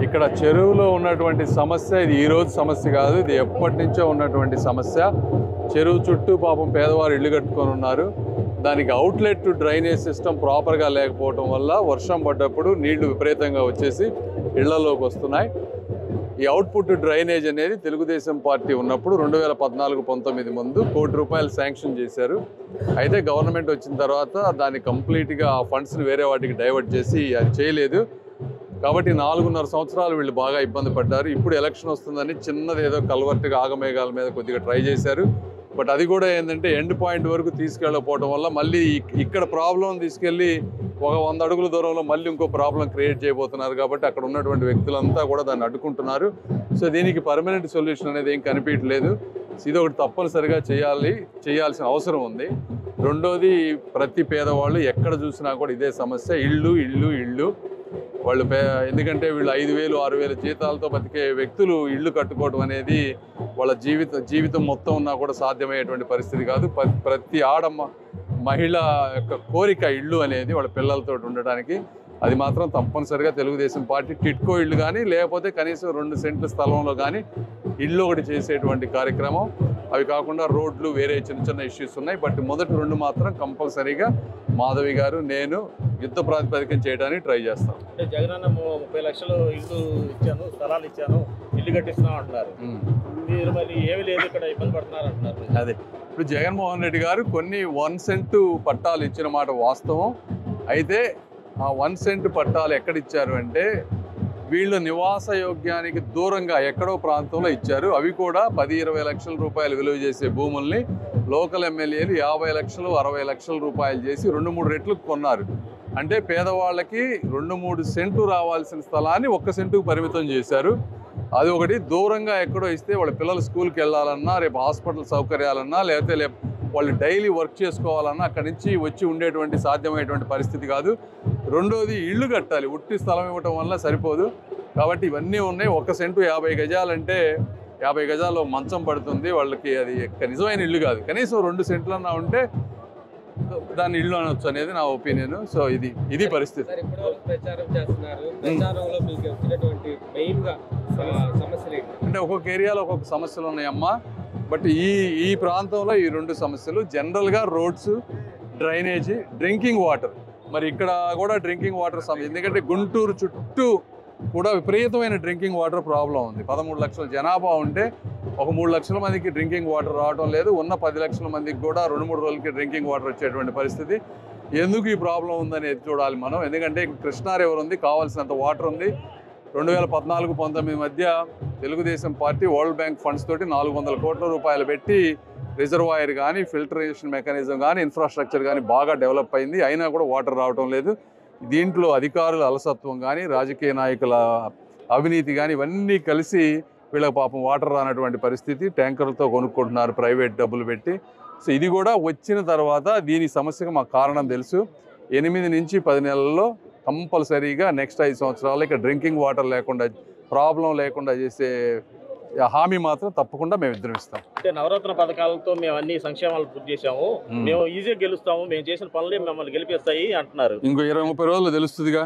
ఇక్కడ చెరువులో ఉన్నటువంటి సమస్య ఇది ఈరోజు సమస్య కాదు, ఇది ఎప్పటి నుంచో ఉన్నటువంటి సమస్య. చెరువు చుట్టూ పాపం పేదవారు ఇల్లు కట్టుకొని ఉన్నారు. దానికి అవుట్లెట్ డ్రైనేజ్ సిస్టమ్ ప్రాపర్గా లేకపోవడం వల్ల వర్షం పడ్డప్పుడు నీళ్లు విపరీతంగా వచ్చేసి ఇళ్లలోకి వస్తున్నాయి. ఈ అవుట్పుట్ డ్రైనేజ్ అనేది తెలుగుదేశం పార్టీ ఉన్నప్పుడు 2014-19 ముందు ₹1 కోటి శాంక్షన్ చేశారు. అయితే గవర్నమెంట్ వచ్చిన తర్వాత దాన్ని కంప్లీట్గా ఆ ఫండ్స్ని వేరే వాటికి డైవర్ట్ చేసి అది చేయలేదు. కాబట్టి 4.5 సంవత్సరాలు వీళ్ళు బాగా ఇబ్బంది పడ్డారు. ఇప్పుడు ఎలక్షన్ వస్తుందని చిన్నది ఏదో కల్వర్ట్గా ఆగమేఘాల మీద కొద్దిగా ట్రై చేశారు. బట్ అది కూడా ఏంటంటే ఎండ్ పాయింట్ వరకు తీసుకెళ్ళకపోవడం వల్ల మళ్ళీ ఇక్కడ ప్రాబ్లం తీసుకెళ్ళి ఒక 100 అడుగుల దూరంలో మళ్ళీ ఇంకో ప్రాబ్లం క్రియేట్ చేయబోతున్నారు. కాబట్టి అక్కడ ఉన్నటువంటి వ్యక్తులంతా కూడా దాన్ని అడ్డుకుంటున్నారు. సో దీనికి పర్మనెంట్ సొల్యూషన్ అనేది ఏం కనిపించలేదు. ఇది ఒకటి తప్పనిసరిగా చేయాల్సిన అవసరం ఉంది. రెండోది, ప్రతి పేదవాళ్ళు ఎక్కడ చూసినా కూడా ఇదే సమస్య, ఇళ్ళు. వాళ్ళు ఎందుకంటే వీళ్ళు 5,000, 6,000 జీతాలతో బతికే వ్యక్తులు ఇళ్ళు కట్టుకోవడం అనేది వాళ్ళ జీవితం మొత్తం ఉన్నా కూడా సాధ్యమయ్యేటువంటి పరిస్థితి కాదు. ప్రతి మహిళ యొక్క కోరిక ఇళ్ళు అనేది వాళ్ళ పిల్లలతో ఉండడానికి. అది మాత్రం తప్పనిసరిగా తెలుగుదేశం పార్టీ టిట్కో ఇళ్ళు కానీ లేకపోతే కనీసం 2 సెంట్ల స్థలంలో కానీ ఇళ్ళు ఒకటి చేసేటువంటి కార్యక్రమం. అవి కాకుండా రోడ్లు, వేరే చిన్న ఇష్యూస్ ఉన్నాయి. బట్ మొదటి 2 మాత్రం కంపల్సరీగా మాధవి గారు, నేను యుద్ధ ప్రాతిపదికన చేయడానికి ట్రై చేస్తాం. అంటే జగనన్న 30 లక్షలు ఇల్లు ఇచ్చాను, స్థలాలు ఇచ్చాను, ఇల్లు కట్టిస్తున్నాం అంటున్నారు. మీరు మరి ఏమి లేదు ఇక్కడ ఇబ్బంది పడుతున్నారు అంటున్నారు. అదే ఇప్పుడు జగన్మోహన్ రెడ్డి గారు కొన్ని 1 సెంటు పట్టాలు ఇచ్చిన మాట వాస్తవం. అయితే ఆ 1 సెంటు పట్టాలు ఎక్కడ ఇచ్చారు అంటే వీళ్ళు నివాస యోగ్యానికి దూరంగా ఎక్కడో ప్రాంతంలో ఇచ్చారు. అవి కూడా 10-20 లక్షల రూపాయలు విలువ చేసే భూముల్ని లోకల్ ఎమ్మెల్యేలు 50 లక్షలు, 60 లక్షల రూపాయలు చేసి 2-3 రెట్లు కొన్నారు. అంటే పేదవాళ్ళకి 2-3 సెంట్లు రావాల్సిన స్థలాన్ని 1 సెంటుకు పరిమితం చేశారు. అది ఒకటి. దూరంగా ఎక్కడో ఇస్తే వాళ్ళ పిల్లలు స్కూల్కి వెళ్ళాలన్నా, రేపు హాస్పిటల్ సౌకర్యాలన్నా, లేకపోతే వాళ్ళు డైలీ వర్క్ చేసుకోవాలన్నా అక్కడి నుంచి వచ్చి ఉండేటువంటి సాధ్యమయ్యేటువంటి పరిస్థితి కాదు. రెండోది, ఇళ్ళు కట్టాలి. ఉట్టి స్థలం ఇవ్వటం వల్ల సరిపోదు. కాబట్టి ఇవన్నీ ఉన్నాయి. 1 సెంటు 50 గజాలంటే 50 గజాల్లో మంచం పడుతుంది వాళ్ళకి. అది నిజమైన ఇల్లు కాదు. కనీసం 2 సెంట్లన్నా ఉంటే దాన్ని ఇల్లు అనొచ్చు అనేది నా ఒపీనియన్. సో ఇది పరిస్థితి. అంటే ఒక్కొక్క ఏరియాలో ఒక్కొక్క సమస్యలు ఉన్నాయమ్మా. బట్ ఈ ప్రాంతంలో ఈ 2 సమస్యలు జనరల్గా రోడ్స్, డ్రైనేజీ, డ్రింకింగ్ వాటర్. మరి ఇక్కడ కూడా డ్రింకింగ్ వాటర్ ఎందుకంటే గుంటూరు చుట్టూ కూడా విపరీతమైన డ్రింకింగ్ వాటర్ ప్రాబ్లం ఉంది. 13 లక్షల జనాభా ఉంటే ఒక 3 లక్షల మందికి డ్రింకింగ్ వాటర్ రావడం లేదు. ఉన్న 10 లక్షల మందికి కూడా 2-3 రోజులకి డ్రింకింగ్ వాటర్ వచ్చేటువంటి పరిస్థితి. ఎందుకు ఈ ప్రాబ్లం ఉందనేది చూడాలి మనం. ఎందుకంటే కృష్ణా రివర్ ఉంది, కావాల్సినంత వాటర్ ఉంది. 2014-19 మధ్య Telugu Desam party world bank funds తోటి 400 కోట్ల రూపాయలు పెట్టి రిజర్వాయర్ కానీ, ఫిల్టరేషన్ మెకానిజం కానీ, ఇన్ఫ్రాస్ట్రక్చర్ కానీ బాగా డెవలప్ అయింది. అయినా కూడా వాటర్ రావడం లేదు. దీంట్లో అధికారుల అలసత్వం కానీ, రాజకీయ నాయకుల అవినీతి కానీ ఇవన్నీ కలిసి వీళ్ళకి పాపం వాటర్ రానటువంటి పరిస్థితి. ట్యాంకర్లతో కొనుక్కుంటున్నారు ప్రైవేట్ డబ్బులు పెట్టి. సో ఇది కూడా వచ్చిన తర్వాత దీని సమస్యకు మాకు కారణం తెలుసు. 8 నుంచి 10 నెలల్లో కంపల్సరీగా నెక్స్ట్ 5 సంవత్సరాలు ఇక్కడ డ్రింకింగ్ వాటర్ లేకుండా, ప్రాబ్లం లేకుండా చేసే హామీ మాత్రం తప్పకుండా మేము ఇద్దరం ఇస్తాం. అంటే నవరత్న పథకాలతో మేము అన్ని సంక్షేమాలు పూర్తి చేసాము, మేము ఈజీగా గెలుస్తాము, మేము చేసిన పనులే మిమ్మల్ని గెలిపిస్తాయి అంటున్నారు. ఇంకో 20-30 రోజులు తెలుస్తుందిగా.